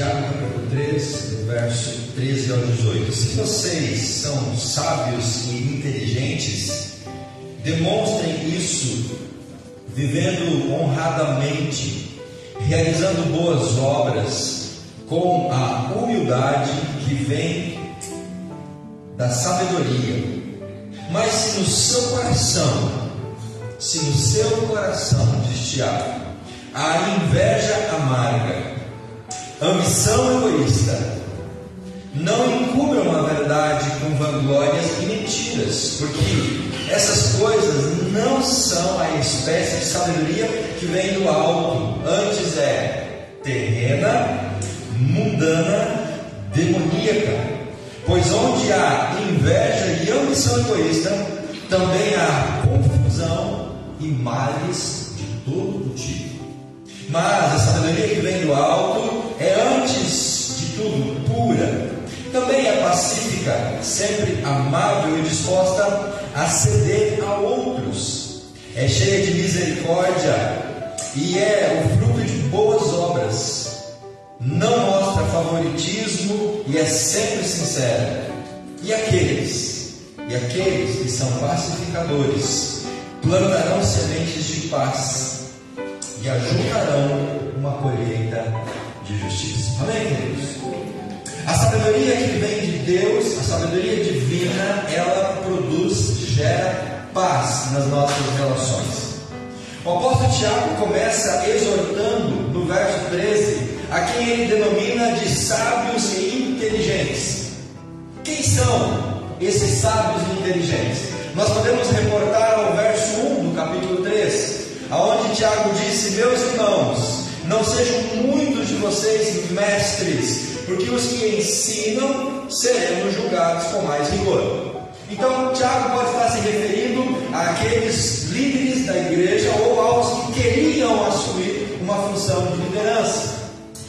Tiago capítulo 3, verso 13 ao 18. Se vocês são sábios e inteligentes, demonstrem isso vivendo honradamente, realizando boas obras com a humildade que vem da sabedoria. Mas se no seu coração, diz Tiago, há inveja amarga, ambição egoísta, não encubram a verdade com vanglórias e mentiras, porque essas coisas não são a espécie de sabedoria que vem do alto, antes é terrena, mundana, demoníaca. Pois onde há inveja e ambição egoísta, também há confusão e males de todo tipo. Mas a sabedoria que vem do alto é, antes de tudo, pura. Também é pacífica, sempre amável e disposta a ceder a outros. É cheia de misericórdia e é o fruto de boas obras. Não mostra favoritismo e é sempre sincera. E aqueles que são pacificadores plantarão sementes de paz e ajuntarão uma colheita de justiça. Amém, queridos? A sabedoria que vem de Deus, a sabedoria divina, ela produz, gera paz nas nossas relações. O apóstolo Tiago começa exortando no verso 13 a quem ele denomina de sábios e inteligentes. Quem são esses sábios e inteligentes? Nós podemos reportar ao verso 1 do capítulo 3, aonde Tiago disse: meus irmãos, não sejam muitos de vocês mestres, porque os que ensinam seremos julgados com mais rigor. Então Tiago pode estar se referindo àqueles líderes da igreja ou aos que queriam assumir uma função de liderança.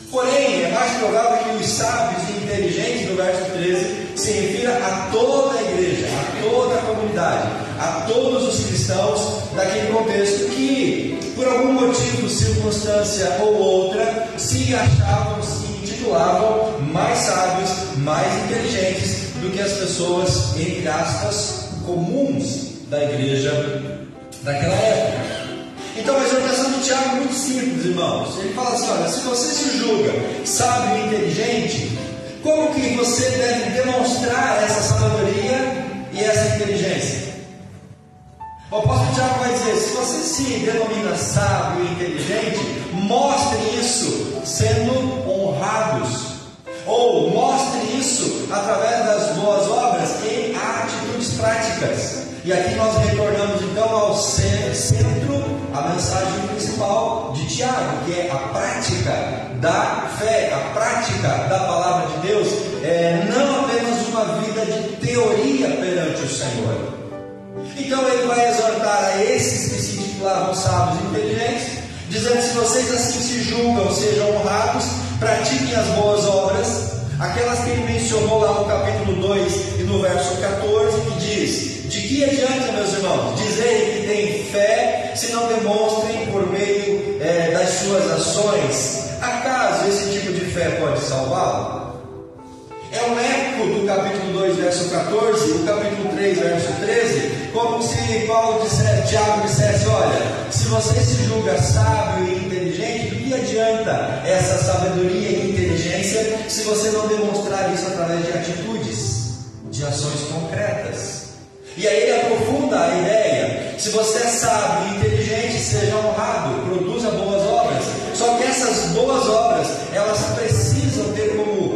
Porém, é mais provável que os sábios e inteligentes do verso 13 se refira a toda a igreja, a toda a comunidade, a todos os cristãos daquele contexto que, por algum motivo, circunstância ou outra, se achavam, se intitulavam mais sábios, mais inteligentes do que as pessoas, entre aspas, comuns da igreja daquela época. Então a exortação de Tiago é muito simples, irmãos. Ele fala assim: olha, se você se julga sábio e inteligente, como que você deve demonstrar essa sabedoria e essa inteligência? O apóstolo Tiago vai dizer: se você se denomina sábio e inteligente, mostre isso sendo honrados, ou mostre isso através das boas obras em atitudes práticas. E aqui nós retornamos então ao centro, a mensagem principal de Tiago, que é a prática da fé, a prática da palavra de Deus, não apenas uma vida de teoria perante o Senhor. Então ele vai exortar a esses que se intitulavam sábios e inteligentes, dizendo: se vocês assim se julgam, sejam honrados, pratiquem as boas obras, aquelas que ele mencionou lá no capítulo 2 e no verso 14, que diz: de que adianta, meus irmãos, dizerem que têm fé, se não demonstrem por meio das suas ações? Acaso esse tipo de fé pode salvá-lo? É um eco do capítulo 2, verso 14, o capítulo 3, verso 13, como se Tiago dissesse: olha, se você se julga sábio e inteligente, do que adianta essa sabedoria e inteligência se você não demonstrar isso através de atitudes, de ações concretas? E aí ele aprofunda a ideia: se você é sábio e inteligente, seja honrado, produza boas obras. Só que essas boas obras, elas precisam ter como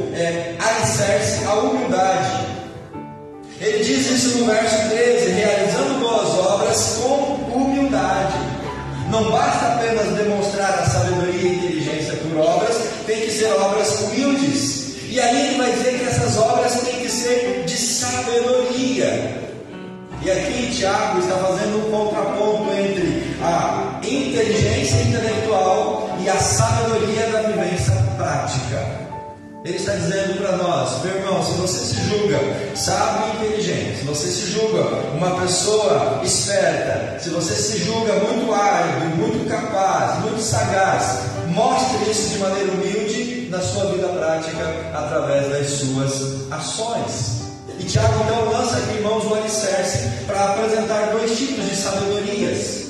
alicerce a humildade. Ele diz isso no verso 13: realizando boas obras com humildade. Não basta apenas demonstrar a sabedoria e inteligência por obras, tem que ser obras humildes. E aí ele vai dizer que essas obras têm que ser de sabedoria. E aqui Tiago está fazendo um contraponto entre a inteligência intelectual e a sabedoria da vivência prática. Ele está dizendo para nós: meu irmão, se você se julga sábio e inteligente, se você se julga uma pessoa esperta, se você se julga muito ávido, muito capaz, muito sagaz, mostre isso de maneira humilde atitude na sua vida prática através das suas ações. E Tiago então lança aqui, irmãos, o alicerce para apresentar dois tipos de sabedorias.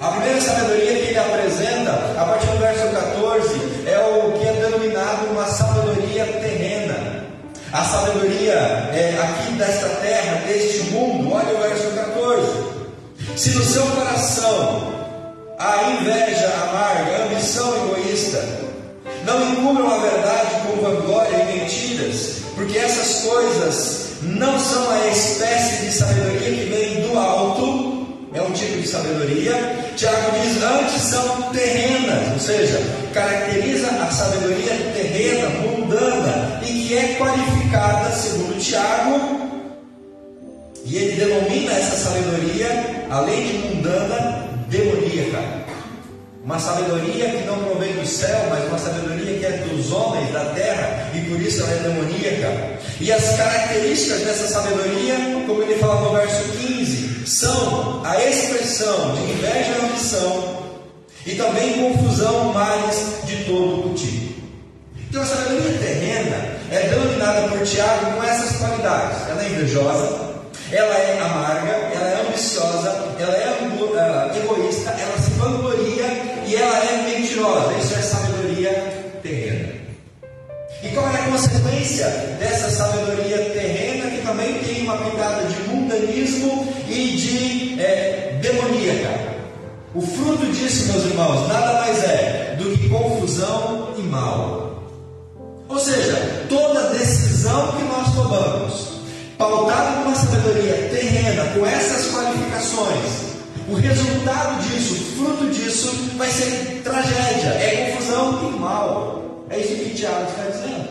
A primeira sabedoria que ele apresenta, a partir do verso 14, é o que é denominado uma sabedoria terrena. A sabedoria aqui desta terra, deste mundo. Olha o verso 14. Se no seu coração há inveja amarga, ambição egoísta, não encubram a verdade com vanglória e mentiras, porque essas coisas não são a espécie de sabedoria que vem do alto. É um tipo de sabedoria. Tiago diz, antes são terrenas, ou seja, caracteriza a sabedoria terrena, mundana, e que é qualificada, segundo Tiago, e ele denomina essa sabedoria, além de mundana, demoníaca. Uma sabedoria que não provém do céu, mas uma sabedoria que é dos homens, da terra, e por isso ela é demoníaca. E as características dessa sabedoria, como ele fala no verso 15, são a expressão de inveja e ambição, e também confusão, males de todo o tipo. Então a sabedoria terrena é denominada por Tiago com essas qualidades. Ela é invejosa, ela é amarga, ela é ambiciosa, ela é egoísta, ela se vangloria e ela é mentirosa. Isso é sabedoria terrena. E qual é a consequência dessa sabedoria terrena, que também tem uma picada de mundanismo e de demoníaca? O fruto disso, meus irmãos, nada mais é do que confusão e mal. Ou seja, toda decisão que nós tomamos pautado numa sabedoria terrena, com essas qualificações, o resultado disso, o fruto disso, vai ser tragédia, é confusão e mal. É isso que Tiago está dizendo.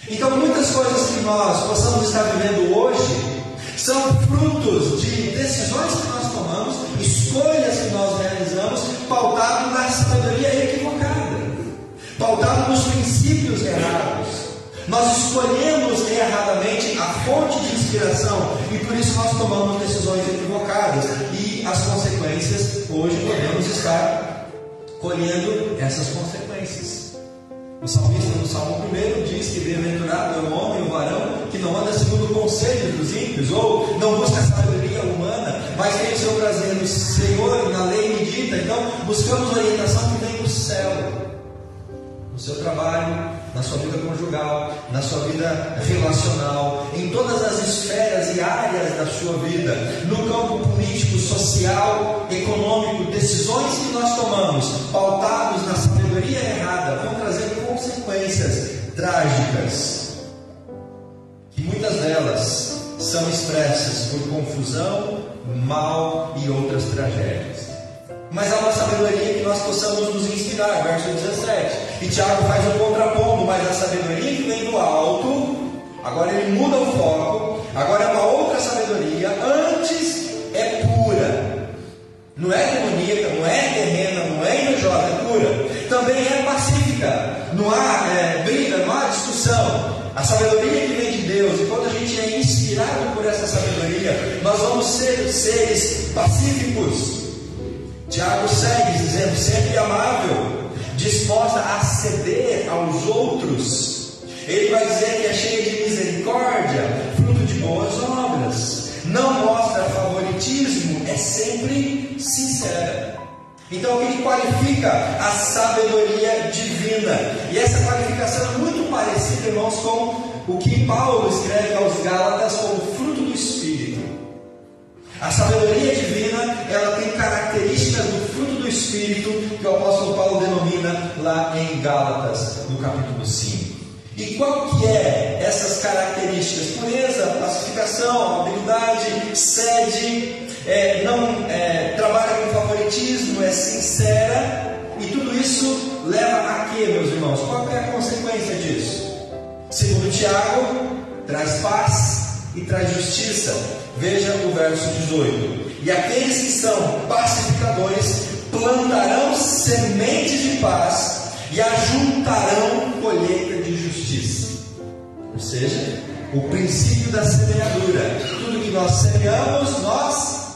Então, muitas coisas que nós possamos estar vivendo hoje são frutos de decisões que nós tomamos, escolhas que nós realizamos, pautado na sabedoria equivocada, pautado nos princípios errados. Nós escolhemos erradamente a fonte de inspiração e por isso nós tomamos decisões equivocadas, e as consequências hoje podemos estar colhendo essas consequências. O salmista no Salmo 1 diz que bem-aventurado é o homem, o varão, que não anda segundo o conselho dos ímpios, ou não busca a sabedoria humana, mas tem o seu prazer no Senhor, na lei medita. Então buscamos a orientação que vem do céu, no seu trabalho, na sua vida conjugal, na sua vida relacional, em todas as esferas e áreas da sua vida, no campo político, social, econômico. Decisões que nós tomamos pautados na sabedoria errada vão trazer consequências trágicas, que muitas delas são expressas por confusão, mal e outras tragédias. Mas há uma sabedoria que nós possamos nos inspirar, verso 17. E Tiago faz um contraponto, mas a sabedoria que vem do alto, agora ele muda o foco, agora é uma outra sabedoria, antes é pura. Não é demoníaca, não é terrena, não é invejosa, é pura. Também é pacífica, não há briga, não há discussão. A sabedoria que vem de Deus, e quando a gente é inspirado por essa sabedoria, nós vamos ser seres pacíficos. Tiago segue dizendo, sempre amável, disposta a ceder aos outros. Ele vai dizer que é cheia de misericórdia, fruto de boas obras, não mostra favoritismo, é sempre sincera. Então o que qualifica a sabedoria divina? E essa qualificação é muito parecida, irmãos, com o que Paulo escreve aos Gálatas como fruto do Espírito. A sabedoria divina, ela tem características do fruto do Espírito, que o apóstolo Paulo denomina lá em Gálatas, no capítulo 5. E qual que é essas características? Pureza, pacificação, habilidade, cede, não trabalha com favoritismo, é sincera, e tudo isso leva a quê, meus irmãos? Qual que é a consequência disso? Segundo Tiago, traz paz e traz justiça. Veja o verso 18. E aqueles que são pacificadores plantarão sementes de paz e ajuntarão colheita de justiça. Ou seja, o princípio da semeadura. Tudo que nós semeamos, nós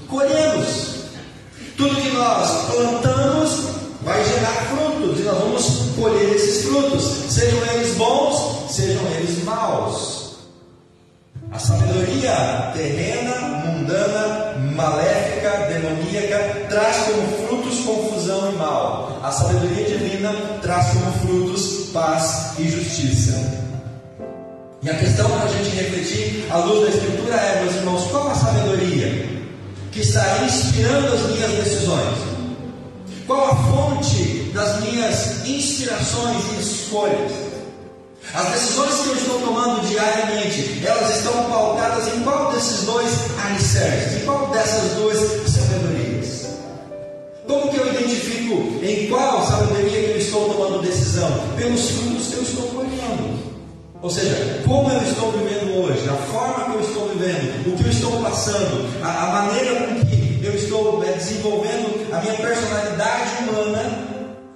colhemos. Tudo que nós plantamos, vai gerar frutos, e nós vamos colher esses frutos, sejam eles bons, sejam eles maus. A sabedoria terrena, mundana, maléfica, demoníaca, traz como frutos confusão e mal. A sabedoria divina traz como frutos paz e justiça. E a questão para a gente refletir à luz da Escritura é, meus irmãos, qual a sabedoria que está inspirando as minhas decisões? Qual a fonte das minhas inspirações e escolhas? As decisões que eu estou tomando diariamente, elas estão pautadas em qual desses dois alicerces? Em qual dessas duas sabedorias? Como que eu identifico em qual sabedoria que eu estou tomando decisão? Pelos frutos que eu estou colhendo. Ou seja, como eu estou vivendo hoje, a forma que eu estou vivendo, o que eu estou passando, a maneira com que eu estou desenvolvendo a minha personalidade humana,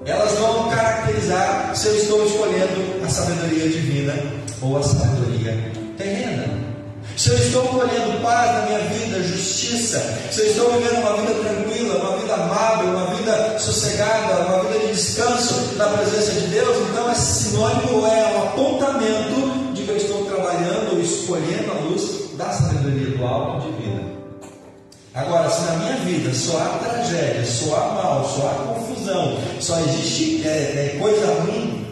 elas vão caracterizar se eu estou escolhendo a sabedoria divina ou a sabedoria terrena. Se eu estou colhendo paz na minha vida, justiça, se eu estou vivendo uma vida tranquila, uma vida amável, uma vida sossegada, uma vida de descanso na presença de Deus, então esse sinônimo é um apontamento de que eu estou trabalhando ou escolhendo a luz da sabedoria do alto divina. Agora, se na minha vida só há tragédia, só há mal, só há confusão, só existe coisa ruim,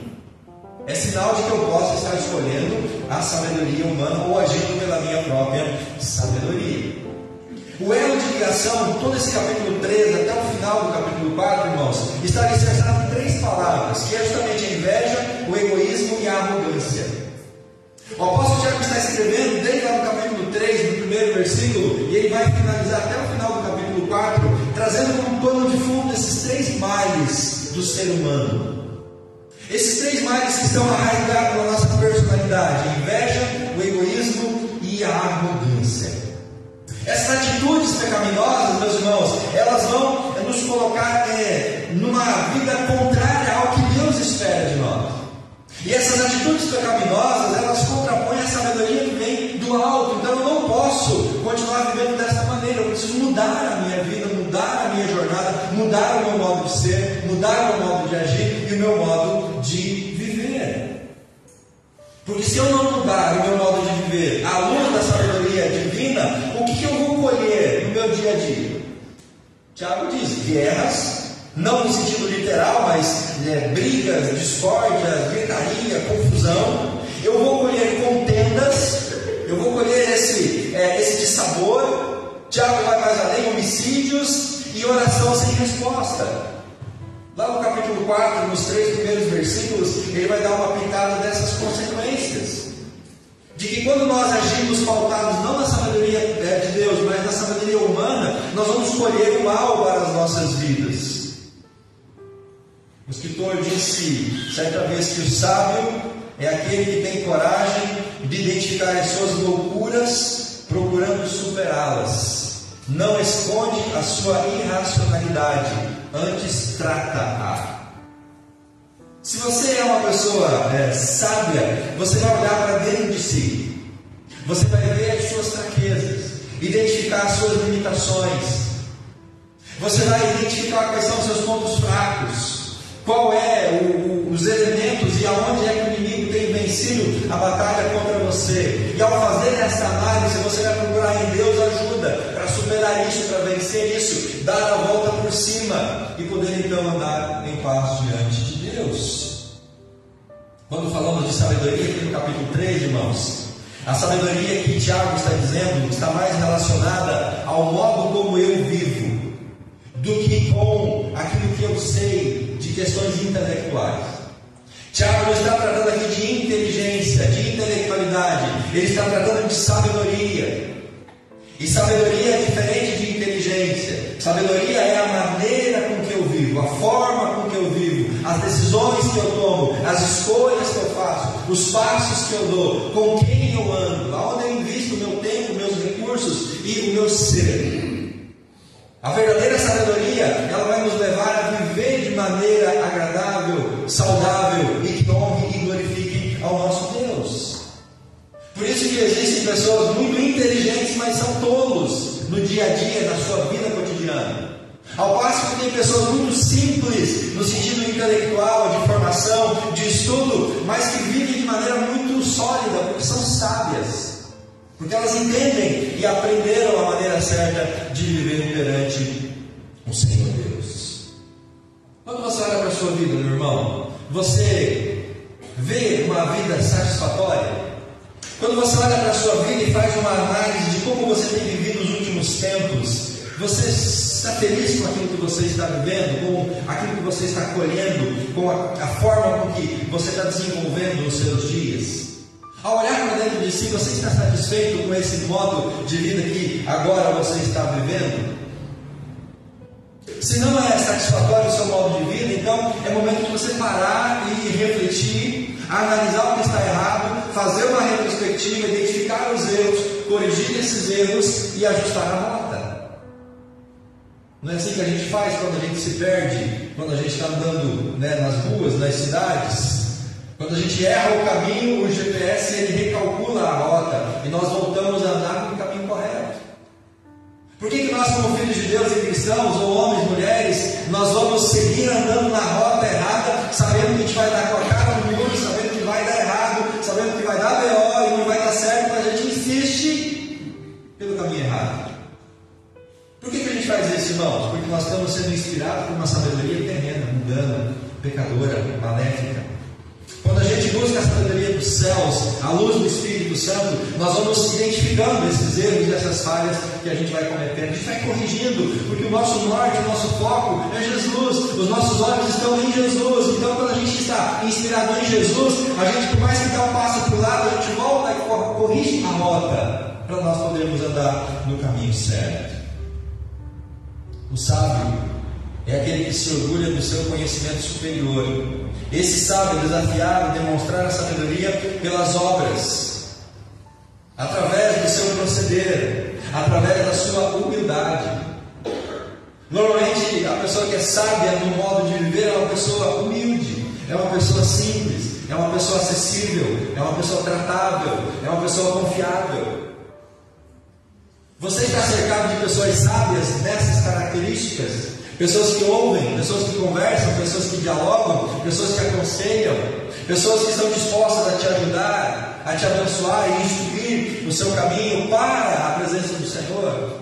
é sinal de que eu posso estar escolhendo a sabedoria humana ou agindo pela minha própria sabedoria. O elo de ligação, todo esse capítulo 3 até o final do capítulo 4, irmãos, está alicerçado em 3 palavras, que é justamente a inveja, o egoísmo e a arrogância. O apóstolo Tiago está escrevendo desde lá no capítulo 3, no primeiro versículo, e ele vai finalizar até o final do capítulo 4, trazendo como pano de fundo esses 3 males do ser humano. Esses 3 males que estão arraigados na nossa personalidade: a inveja, o egoísmo e a arrogância. Essas atitudes pecaminosas, meus irmãos, elas vão nos colocar numa vida contrária ao que Deus espera de nós. E essas atitudes pecaminosas, elas contrapõem a sabedoria que vem do alto. Então eu não posso continuar vivendo dessa maneira. Eu preciso mudar a minha vida, mudar a minha jornada, mudar o meu modo de ser, mudar o meu modo de agir e o meu modo de viver. Porque se eu não mudar o meu modo de viver à luz da sabedoria divina, o que eu vou colher no meu dia a dia? Tiago diz: guerras, não no sentido literal, mas brigas, discórdias, gritaria, confusão. Eu vou colher contendas, eu vou colher esse dissabor. Tiago vai mais além: homicídios e oração sem resposta. Lá no capítulo 4, nos 3 primeiros versículos, ele vai dar uma pitada dessas consequências. De que quando nós agimos pautados não na sabedoria de Deus, mas na sabedoria humana, nós vamos colher o mal para as nossas vidas. O escritor disse certa vez que o sábio é aquele que tem coragem de identificar as suas loucuras, procurando superá-las. Não esconde a sua irracionalidade, antes trata-a. Se você é uma pessoa sábia, você vai olhar para dentro de si. Você vai ver as suas fraquezas, identificar as suas limitações. Você vai identificar quais são os seus pontos fracos. Qual é os elementos e aonde é que o inimigo tem vencido a batalha contra você. E ao fazer essa análise, você vai procurar em Deus ajuda para superar isso, para vencer isso, dar a volta por cima e poder então andar em paz diante de Deus. Quando falamos de sabedoria aqui no capítulo 3, irmãos, a sabedoria que Tiago está dizendo está mais relacionada ao modo como eu vivo do que com aquilo que eu sei de questões intelectuais. Tiago não está tratando aqui de inteligência, de intelectualidade, ele está tratando de sabedoria. E sabedoria é diferente de inteligência. Sabedoria é a maneira com que eu vivo, a forma com que eu vivo, as decisões que eu tomo, as escolhas que eu faço, os passos que eu dou, com quem eu ando, aonde eu invisto o meu tempo, meus recursos e o meu ser. A verdadeira sabedoria, ela vai nos levar a viver de maneira agradável, saudável e que honre e glorifique ao nosso Deus. Por isso que existem pessoas muito inteligentes, mas são tolos no dia a dia, na sua vida cotidiana. Ao passo que tem pessoas muito simples, no sentido intelectual, de formação, de estudo, mas que vivem de maneira muito sólida, porque são sábias. Porque elas entendem e aprenderam a maneira certa de viver perante o Senhor Deus. Quando você olha para a sua vida, meu irmão, você vê uma vida satisfatória? Quando você olha para a sua vida e faz uma análise de como você tem vivido os últimos tempos, você está feliz com aquilo que você está vivendo, com aquilo que você está colhendo, com a forma com que você está desenvolvendo os seus dias? Ao olhar para dentro de si, você está satisfeito com esse modo de vida que agora você está vivendo? Se não é satisfatório o seu modo de vida, então é momento de você parar e refletir, analisar o que está errado, fazer uma retrospectiva, identificar os erros, corrigir esses erros e ajustar a rota. Não é assim que a gente faz quando a gente se perde, quando a gente está andando, nas ruas, nas cidades? Quando a gente erra o caminho, o GPS ele recalcula a rota e nós voltamos a andar no caminho correto. Por que nós, como filhos de Deus e cristãos, ou homens, mulheres, nós vamos seguir andando na rota errada, sabendo que a gente vai dar com a cara no muro, sabendo que vai dar errado, sabendo que vai dar BO e não vai dar certo, mas a gente insiste pelo caminho errado? Por que a gente faz isso, irmãos? Porque nós estamos sendo inspirados por uma sabedoria terrena, mundana, pecadora, maléfica. Quando a gente busca a sabedoria dos céus, a luz do Espírito Santo, nós vamos identificando esses erros e essas falhas que a gente vai cometendo. A gente vai corrigindo, porque o nosso norte, o nosso foco é Jesus. Os nossos olhos estão em Jesus. Então, quando a gente está inspirado em Jesus, a gente, por mais que dá um passo para o lado, a gente volta e corrige a rota para nós podermos andar no caminho certo. O sábio é aquele que se orgulha do seu conhecimento superior. Esse sábio é desafiado a demonstrar a sabedoria pelas obras, através do seu proceder, através da sua humildade. Normalmente, a pessoa que é sábia no modo de viver é uma pessoa humilde, é uma pessoa simples, é uma pessoa acessível, é uma pessoa tratável, é uma pessoa confiável. Você está cercado de pessoas sábias nessas características? Pessoas que ouvem, pessoas que conversam, pessoas que dialogam, pessoas que aconselham, pessoas que estão dispostas a te ajudar, a te abençoar e instruir no seu caminho para a presença do Senhor.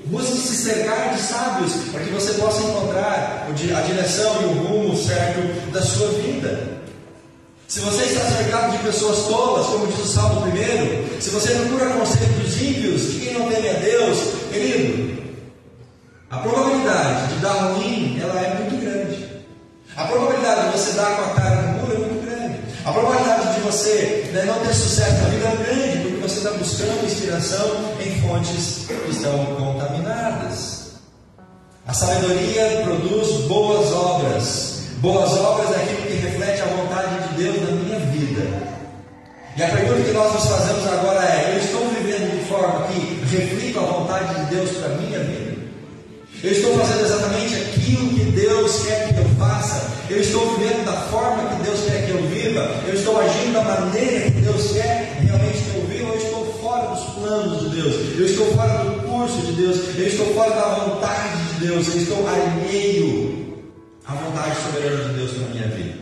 Busque se cercar de sábios para que você possa encontrar a direção e o rumo certo da sua vida. Se você está cercado de pessoas tolas, como diz o Salmo 1, se você procura conselho dos ímpios, de quem não teme a Deus, querido, a probabilidade de dar ruim, ela é muito grande. A probabilidade de você dar com a cara no muro é muito grande. A probabilidade de você não ter sucesso na vida é grande, porque você está buscando inspiração em fontes que estão contaminadas. A sabedoria produz boas obras. Boas obras é aquilo que reflete a vontade de Deus na minha vida. E a pergunta que nós nos fazemos agora é: eu estou vivendo de forma que reflita a vontade de Deus para a minha vida? Eu estou fazendo exatamente aquilo que Deus quer que eu faça? Eu estou vivendo da forma que Deus quer que eu viva? Eu estou agindo da maneira que Deus quer realmente que eu viva? Ou eu estou fora dos planos de Deus? Eu estou fora do curso de Deus? Eu estou fora da vontade de Deus? Eu estou alheio à vontade soberana de Deus para a minha vida?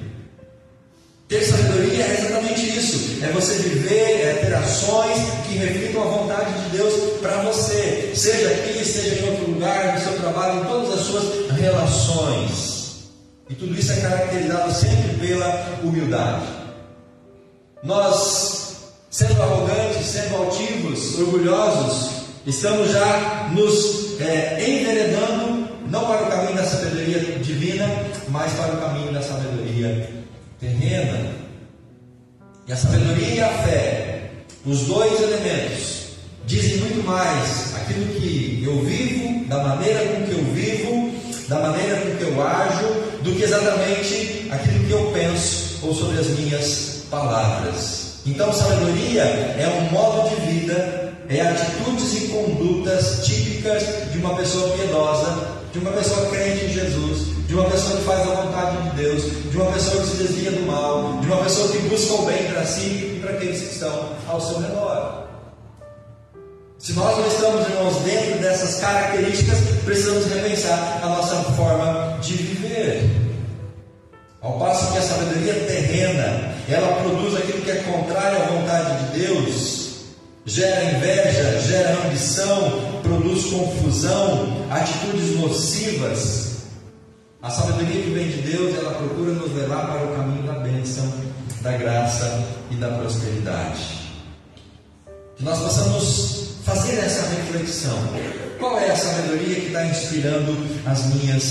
Ter sabedoria é exatamente isso, é você viver, ter ações que reflitam a vontade de Deus para você, seja aqui, seja em outro lugar, no seu trabalho, em todas as suas relações. E tudo isso é caracterizado sempre pela humildade. Nós, sendo arrogantes, sendo altivos, orgulhosos, estamos já nos enveredando, não para o caminho da sabedoria divina, mas para o caminho da sabedoria terrena. E a sabedoria e a fé, os dois elementos, dizem muito mais aquilo que eu vivo, da maneira com que eu vivo, da maneira com que eu ajo, do que exatamente aquilo que eu penso ou sobre as minhas palavras. Então, sabedoria é um modo de vida, é atitudes e condutas típicas de uma pessoa piedosa, de uma pessoa crente em Jesus, de uma pessoa que faz a vontade de Deus, de uma pessoa que se desvia do mal, de uma pessoa que busca o bem para si e para aqueles que estão ao seu redor. Se nós não estamos, irmãos, dentro dessas características, precisamos repensar a nossa forma de viver. Ao passo que a sabedoria terrena, ela produz aquilo que é contrário à vontade de Deus, gera inveja, gera ambição, produz confusão, atitudes nocivas. A sabedoria que vem de Deus, ela procura nos levar para o caminho da bênção, da graça e da prosperidade. Que nós possamos fazer essa reflexão. Qual é a sabedoria que está inspirando as minhas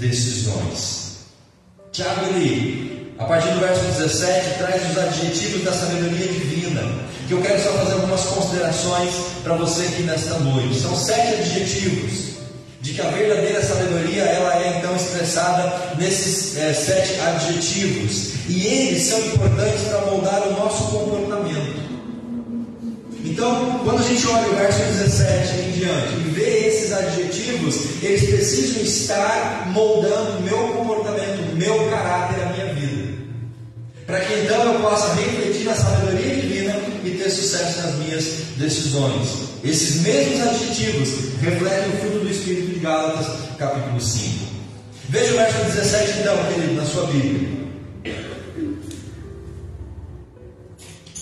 decisões? Tiago, ele, a partir do verso 17, traz os adjetivos da sabedoria divina, que eu quero só fazer algumas considerações para você aqui nesta noite. São 7 adjetivos, de que a verdadeira sabedoria, ela é então expressada nesses 7 adjetivos, e eles são importantes para moldar o nosso comportamento. Então, quando a gente olha o verso 17 em diante e vê esses adjetivos, eles precisam estar moldando o meu comportamento, o meu caráter, a minha vida, para que então eu possa refletir na sabedoria divina e ter sucesso nas minhas decisões. Esses mesmos adjetivos refletem o fruto do Espírito de Gálatas, capítulo 5. Veja o verso 17 então, querido, na sua Bíblia.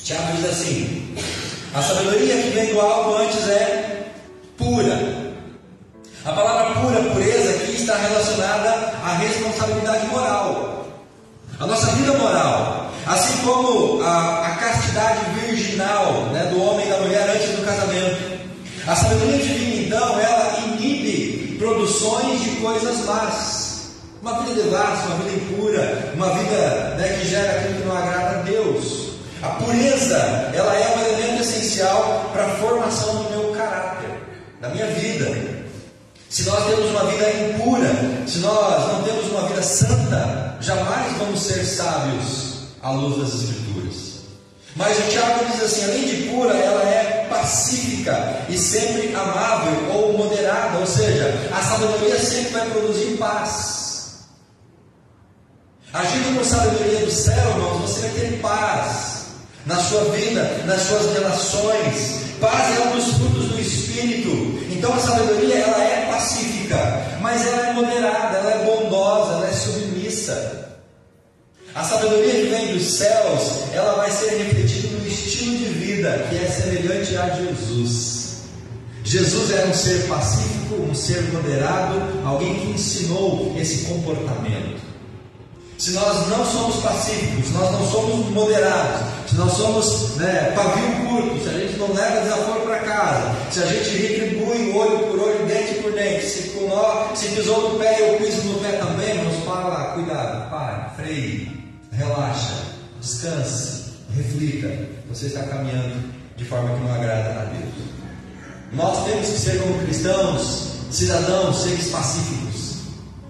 Tiago diz assim: a sabedoria que vem do alto antes é pura. A palavra pura, pureza, aqui está relacionada à responsabilidade moral, a nossa vida moral, assim como a castidade virginal, né, do homem e da mulher antes do casamento. A sabedoria divina, então, ela inibe produções de coisas más, uma vida devassa, uma vida impura, uma vida, né, que gera aquilo que não agrada a Deus. A pureza, ela é um elemento essencial para a formação do meu caráter, da minha vida. Se nós temos uma vida impura, se nós não temos uma vida santa, jamais vamos ser sábios à luz das Escrituras. Mas o Tiago diz assim: além de pura, ela é pacífica e sempre amável ou moderada, ou seja, a sabedoria sempre vai produzir paz. Agindo com sabedoria do céu, irmãos, você vai ter paz na sua vida, nas suas relações. Paz é um dos frutos do Espírito. Então a sabedoria, ela é pacífica, mas ela é moderada, ela é bondosa, ela é submissa. A sabedoria que vem dos céus, ela vai ser refletida no estilo de vida que é semelhante a Jesus. Jesus era um ser pacífico, um ser moderado, alguém que ensinou esse comportamento. Se nós não somos pacíficos, se nós não somos moderados, se nós somos, pavio curto, se a gente não leva desaforo para casa, se a gente retribui olho por olho, dente por dente, se pisou no pé e eu piso no pé também, vamos falar, cuidado, pare, freie, relaxa, descanse, reflita, você está caminhando de forma que não agrada a Deus. Nós temos que ser, como cristãos, cidadãos, seres pacíficos,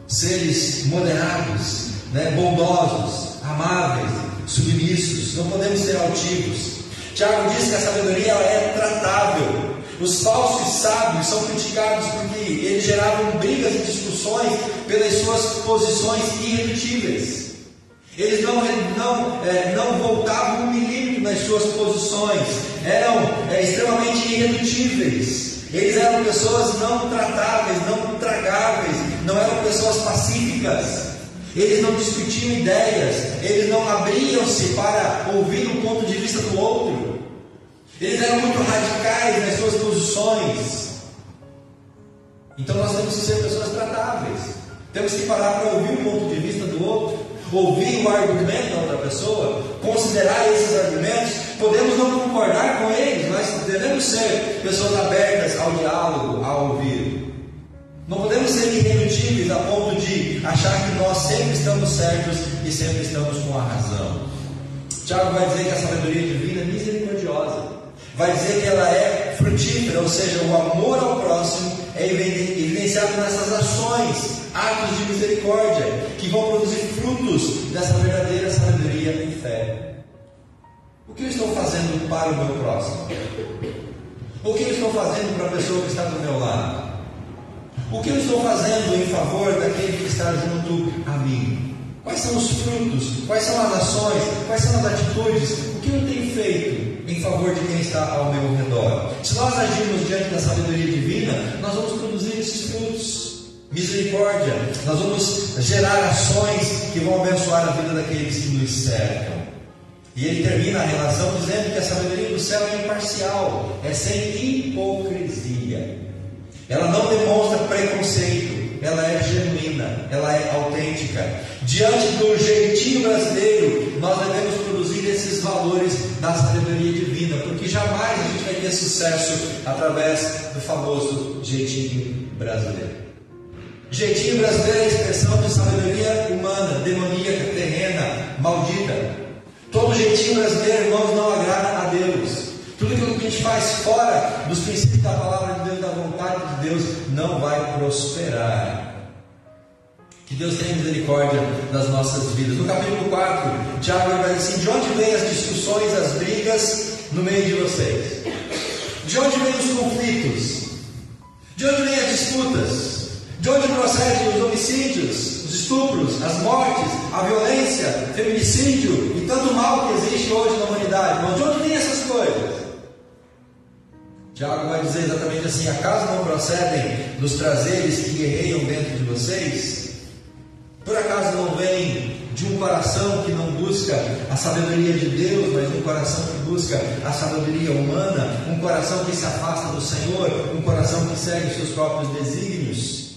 seres moderados, bondosos, amáveis, submissos. Não podemos ser altivos. Tiago diz que a sabedoria, ela é tratável. Os falsos sábios são criticados porque eles geravam brigas e discussões pelas suas posições irredutíveis. Eles não voltavam um milímetro nas suas posições, eram extremamente irredutíveis. Eles eram pessoas não tratáveis, não tragáveis, não eram pessoas pacíficas. Eles não discutiam ideias, eles não abriam-se para ouvir o ponto de vista do outro. Eles eram muito radicais nas suas posições. Então nós temos que ser pessoas tratáveis. Temos que parar para ouvir o ponto de vista do outro, ouvir o argumento da outra pessoa, considerar esses argumentos. Podemos não concordar com eles, mas devemos ser pessoas abertas ao diálogo, ao ouvir. Não podemos ser irredutíveis a ponto de achar que nós sempre estamos certos e sempre estamos com a razão. Tiago vai dizer que a sabedoria divina é misericordiosa, vai dizer que ela é frutífera, ou seja, o amor ao próximo é evidenciado nessas ações, atos de misericórdia, que vão produzir frutos dessa verdadeira sabedoria e fé. O que eu estou fazendo para o meu próximo? O que eu estou fazendo para a pessoa que está do meu lado? O que eu estou fazendo em favor daquele que está junto a mim? Quais são os frutos? Quais são as ações? Quais são as atitudes? O que eu tenho feito em favor de quem está ao meu redor. Se nós agirmos diante da sabedoria divina, nós vamos produzir esses frutos. Misericórdia, nós vamos gerar ações que vão abençoar a vida daqueles que nos cercam. E ele termina a relação dizendo que a sabedoria do céu é imparcial, é sem hipocrisia. Ela não demonstra preconceito, ela é genuína, ela é autêntica. Diante do jeitinho brasileiro, nós devemos produzir esses valores da sabedoria divina, porque jamais a gente vai ter sucesso através do famoso jeitinho brasileiro. Jeitinho brasileiro é a expressão de sabedoria humana, demoníaca, terrena, maldita. Todo jeitinho brasileiro, irmãos, não agrada a Deus. Tudo aquilo que a gente faz fora dos princípios da palavra de Deus, da vontade de Deus, não vai prosperar. Que Deus tenha misericórdia das nossas vidas. No capítulo 4, Tiago vai dizer assim: de onde vêm as discussões, as brigas no meio de vocês? De onde vêm os conflitos? De onde vêm as disputas? De onde procedem os homicídios, os estupros, as mortes, a violência, feminicídio e tanto mal que existe hoje na humanidade? Mas de onde vêm essas coisas? Tiago vai dizer exatamente assim: acaso não procedem dos prazeres que guerreiam dentro de vocês? Por acaso não vem de um coração que não busca a sabedoria de Deus, mas um coração que busca a sabedoria humana, um coração que se afasta do Senhor, um coração que segue os seus próprios desígnios?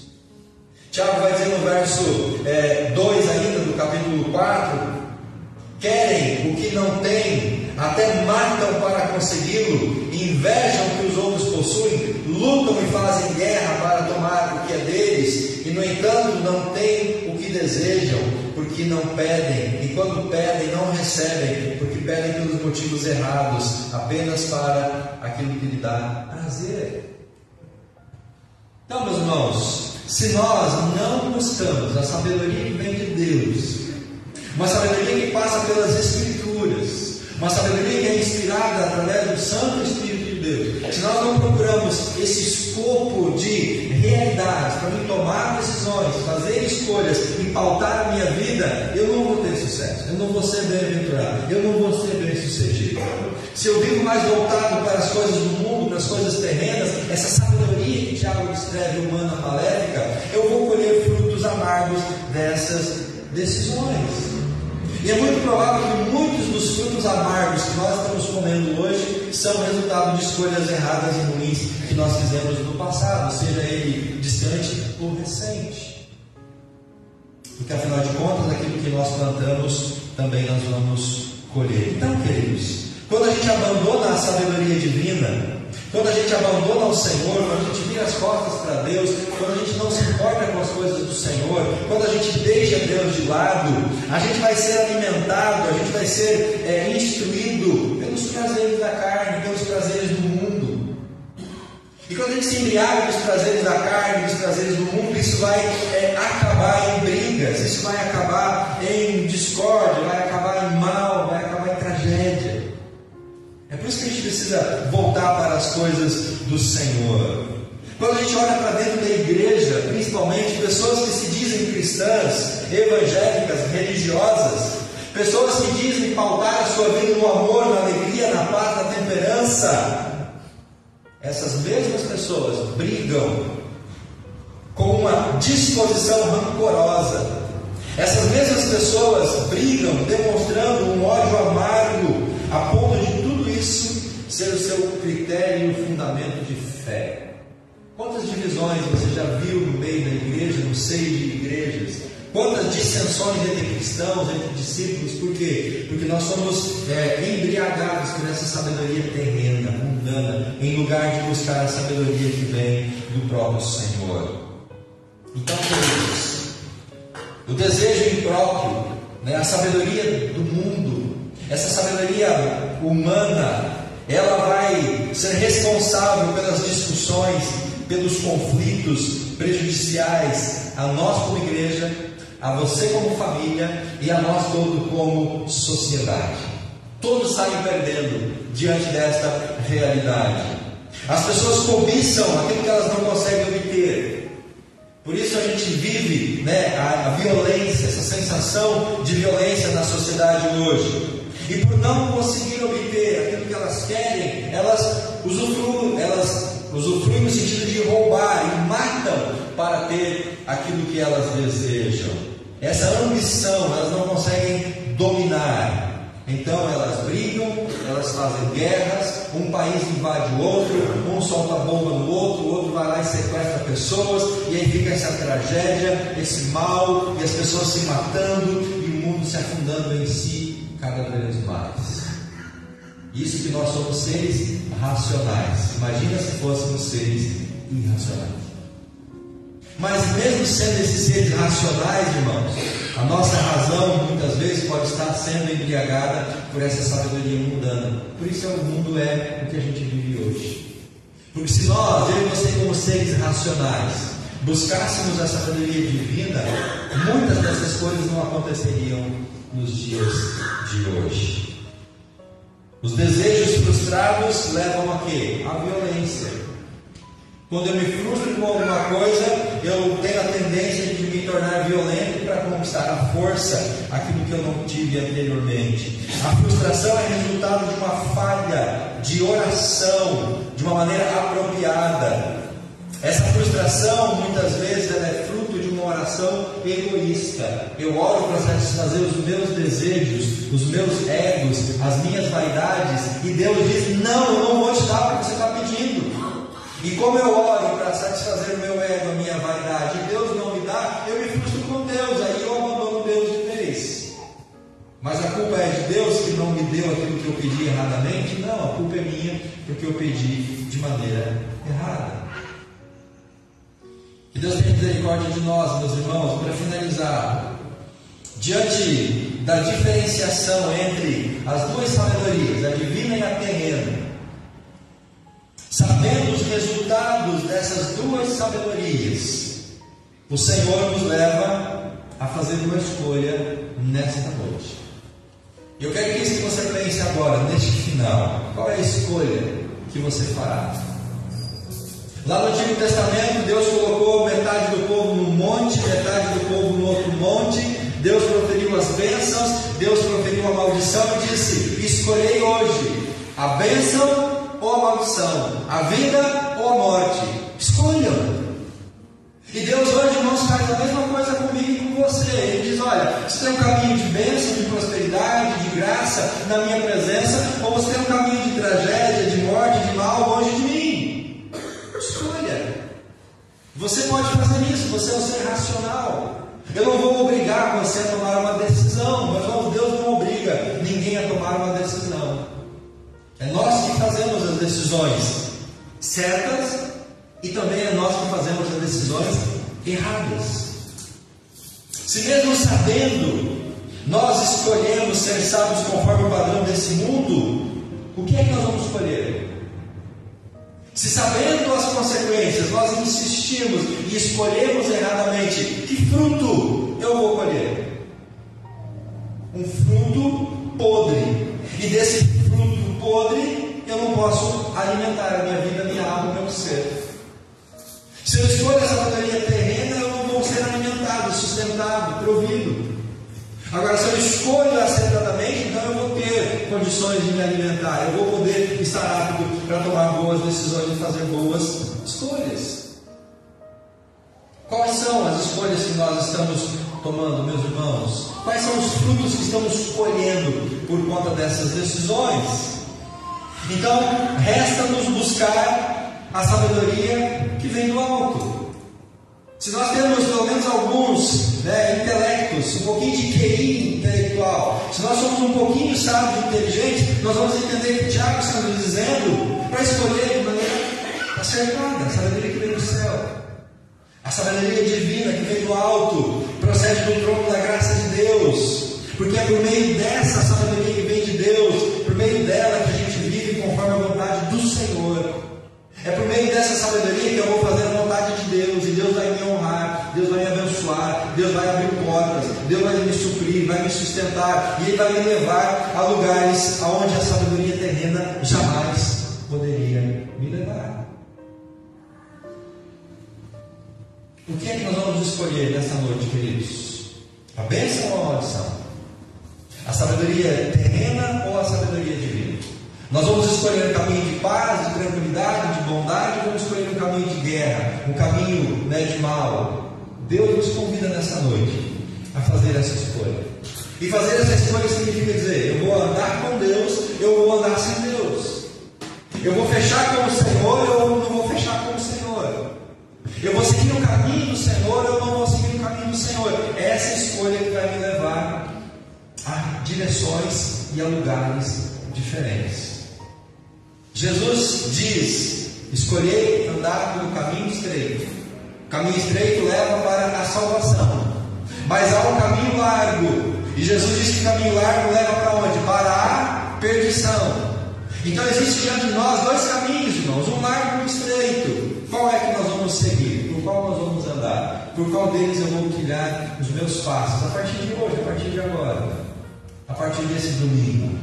Tiago vai dizer no verso 2 ainda do capítulo 4: querem o que não têm, até matam para consegui-lo, invejam o que os outros possuem, lutam e fazem guerra para tomar o que é deles, e no entanto não têm o que desejam, porque não pedem, e quando pedem não recebem, porque pedem pelos motivos errados, apenas para aquilo que lhe dá prazer. Então, meus irmãos, se nós não buscamos a sabedoria que vem de Deus, uma sabedoria que passa pelas Escrituras, uma sabedoria que é inspirada através do Santo Espírito de Deus, se nós não procuramos esse escopo de realidades para mim tomar decisões, fazer escolhas e pautar a minha vida, eu não vou ter sucesso, eu não vou ser bem-aventurado, eu não vou ser bem-sucedido. Se eu vivo mais voltado para as coisas do mundo, para as coisas terrenas, essa sabedoria que Tiago descreve, humana, maléfica, eu vou colher frutos amargos dessas decisões. E é muito provável que muitos dos frutos amargos que nós estamos comendo hoje são resultado de escolhas erradas e ruins que nós fizemos no passado, seja ele distante ou recente. Porque afinal de contas, aquilo que nós plantamos, também nós vamos colher. Então, queridos, quando a gente abandona a sabedoria divina, quando a gente abandona o Senhor, quando a gente vira as costas para Deus, quando a gente não se importa com as coisas do Senhor, quando a gente deixa Deus de lado, a gente vai ser alimentado, a gente vai ser instruído pelos prazeres da carne, pelos prazeres do mundo. E quando a gente se embriaga dos prazeres da carne, dos prazeres do mundo, isso vai acabar em brigas, isso vai acabar em discórdia, vai acabar em mal, vai acabar em tragédia. É por isso que a gente precisa voltar para as coisas do Senhor. Quando a gente olha para dentro da igreja, principalmente pessoas que se dizem cristãs, evangélicas, religiosas, pessoas que dizem pautar a sua vida no amor, na alegria, na paz, na temperança, essas mesmas pessoas brigam com uma disposição rancorosa. Essas mesmas pessoas brigam demonstrando um ódio amargo, a ponto de tudo isso ser o seu critério e o fundamento de fé. Quantas divisões você já viu no meio da igreja, no seio de igrejas? Quantas dissensões entre cristãos, entre discípulos? Por quê? Porque nós somos embriagados por essa sabedoria terrena, mundana, em lugar de buscar a sabedoria que vem do próprio Senhor. Então, queridos, o desejo impróprio, a sabedoria do mundo, essa sabedoria humana, ela vai ser responsável pelas discussões, pelos conflitos prejudiciais a nós como igreja, a você como família e a nós todos como sociedade. Todos saem perdendo diante desta realidade. As pessoas cobiçam aquilo que elas não conseguem obter. Por isso a gente vive a violência, essa sensação de violência na sociedade hoje. E por não conseguir obter aquilo que elas querem, elas usufruem no sentido de roubar e matam para ter aquilo que elas desejam. Essa ambição elas não conseguem dominar. Então elas brigam, elas fazem guerras, um país invade o outro, um solta bomba no outro, o outro vai lá e sequestra pessoas, e aí fica essa tragédia, esse mal, e as pessoas se matando, e o mundo se afundando em si cada vez mais. Isso que nós somos seres racionais. Imagina se fôssemos seres irracionais. Mas mesmo sendo esses seres racionais, irmãos, a nossa razão muitas vezes pode estar sendo embriagada por essa sabedoria mundana. Por isso o mundo é o que a gente vive hoje. Porque se nós, eu e você como seres racionais, buscássemos a sabedoria divina, muitas dessas coisas não aconteceriam nos dias de hoje. Os desejos frustrados levam a quê? A violência. Quando eu me frustro com alguma coisa, eu tenho a tendência de me tornar violento para conquistar a força, aquilo que eu não tive anteriormente. A frustração é resultado de uma falha de oração, de uma maneira apropriada. Essa frustração, muitas vezes, ela é fruto de uma oração egoísta. Eu oro para satisfazer os meus desejos, os meus egos, as minhas vaidades, e Deus diz: não, eu não vou te dar porque você está pedindo. E como eu oro para satisfazer o meu ego, a minha vaidade, e Deus não me dá, eu me frustro com Deus, aí eu abandono Deus de vez. Mas a culpa é de Deus que não me deu aquilo que eu pedi erradamente? Não, a culpa é minha porque eu pedi de maneira errada. Que Deus tenha misericórdia de nós, meus irmãos. Para finalizar, diante da diferenciação entre as duas sabedorias, a divina e a terrena, sabendo os resultados dessas duas sabedorias, o Senhor nos leva a fazer uma escolha nesta noite. Eu quero que você pense agora, neste final, qual é a escolha que você fará? Lá no Antigo Testamento, Deus colocou metade do povo num monte, metade do povo no outro monte. Deus proferiu as bênçãos, Deus proferiu a maldição e disse: escolhei hoje a bênção ou a maldição, a vida ou a morte. Escolham. E Deus hoje, irmãos, faz a mesma coisa comigo e com você. Ele diz: olha, você tem um caminho de bênção, de prosperidade, de graça na minha presença, ou você tem um caminho de tragédia, de morte, de mal longe de mim. Escolha. Você pode fazer isso, você é um ser racional. Eu não vou obrigar você a tomar uma decisão, mas Deus não obriga ninguém a tomar uma decisão. É nós que fazemos as decisões certas e também é nós que fazemos as decisões erradas. Se mesmo sabendo, nós escolhemos ser sábios conforme o padrão desse mundo, o que é que nós vamos escolher? Se sabendo as consequências, nós insistimos e escolhemos erradamente, que fruto eu vou colher? Um fruto podre. E desse fruto podre, eu não posso alimentar a minha vida, a minha alma, o meu ser. Se eu escolho a sabedoria terrena, eu não vou ser alimentado, sustentado, provido. Agora, se eu escolho acertadamente, então eu vou ter condições de me alimentar, eu vou poder estar apto para tomar boas decisões e fazer boas escolhas. Quais são as escolhas que nós estamos tomando, meus irmãos? Quais são os frutos que estamos colhendo por conta dessas decisões? Então, resta-nos buscar a sabedoria que vem do alto. Se nós temos pelo menos alguns intelectos, um pouquinho de QI intelectual, se nós somos um pouquinho sábios e inteligentes, nós vamos entender que o Tiago está nos dizendo para escolher de maneira acertada a sabedoria que vem do céu. A sabedoria divina que vem do alto, procede do trono da graça de Deus, porque é por meio dessa sabedoria que vem de Deus, por meio dela que a gente vive conforme a vontade do Senhor. É por meio dessa sabedoria que eu vou fazer a vontade de Deus, e Deus vai me honrar, Deus vai me abençoar, Deus vai abrir portas, Deus vai me suprir, vai me sustentar, e Ele vai me levar a lugares aonde a sabedoria terrena jamais poderia me levar. O que é que nós vamos escolher nessa noite, queridos? A bênção ou a maldição? A A sabedoria terrena ou a sabedoria divina? Nós vamos escolher um caminho de paz, de tranquilidade, de bondade, ou vamos escolher um caminho de guerra, um caminho, né, de mal? Deus nos convida nessa noite a fazer essa escolha. E fazer essa escolha significa dizer: eu vou andar com Deus, eu vou andar sem Deus. Eu vou fechar com o Senhor, eu não vou fechar com o Senhor. Eu vou seguir o caminho do Senhor, eu não vou seguir o caminho do Senhor. Essa é a escolha que vai me levar a direções e a lugares diferentes. Jesus diz: escolhei andar pelo caminho estreito. O caminho estreito leva para a salvação, mas há um caminho largo, e Jesus diz que o caminho largo leva para onde? Para a perdição. Então existe diante de nós dois caminhos, irmãos, um largo e um estreito. Qual é que nós vamos seguir? Por qual nós vamos andar? Por qual deles eu vou trilhar os meus passos? A partir de hoje, a partir de agora, a partir desse domingo,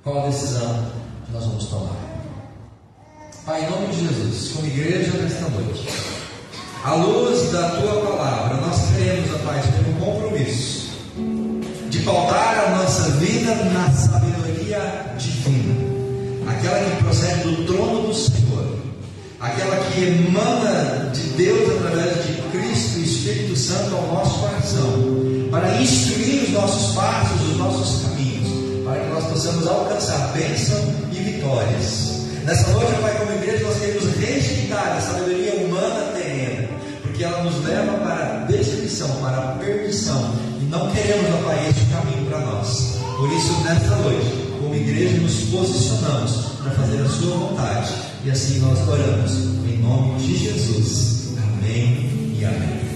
qual a decisão que nós vamos tomar? Pai, em nome de Jesus, como igreja nesta noite, à luz da Tua Palavra, nós queremos, ó Pai, ter um compromisso de pautar a nossa vida na sabedoria divina, aquela que procede do trono do Senhor, aquela que emana de Deus através de Cristo e Espírito Santo ao nosso coração, para instruir os nossos passos, os nossos caminhos, para que nós possamos alcançar bênção e vitórias. Nessa noite, Pai, como igreja, nós queremos rejeitar a sabedoria humana terrena, porque ela nos leva para a destruição, para a perdição, e não queremos, ó Pai, este caminho para nós. Por isso, nesta noite, como igreja, nos posicionamos para fazer a Sua vontade, e assim nós oramos, em nome de Jesus. Amém e amém.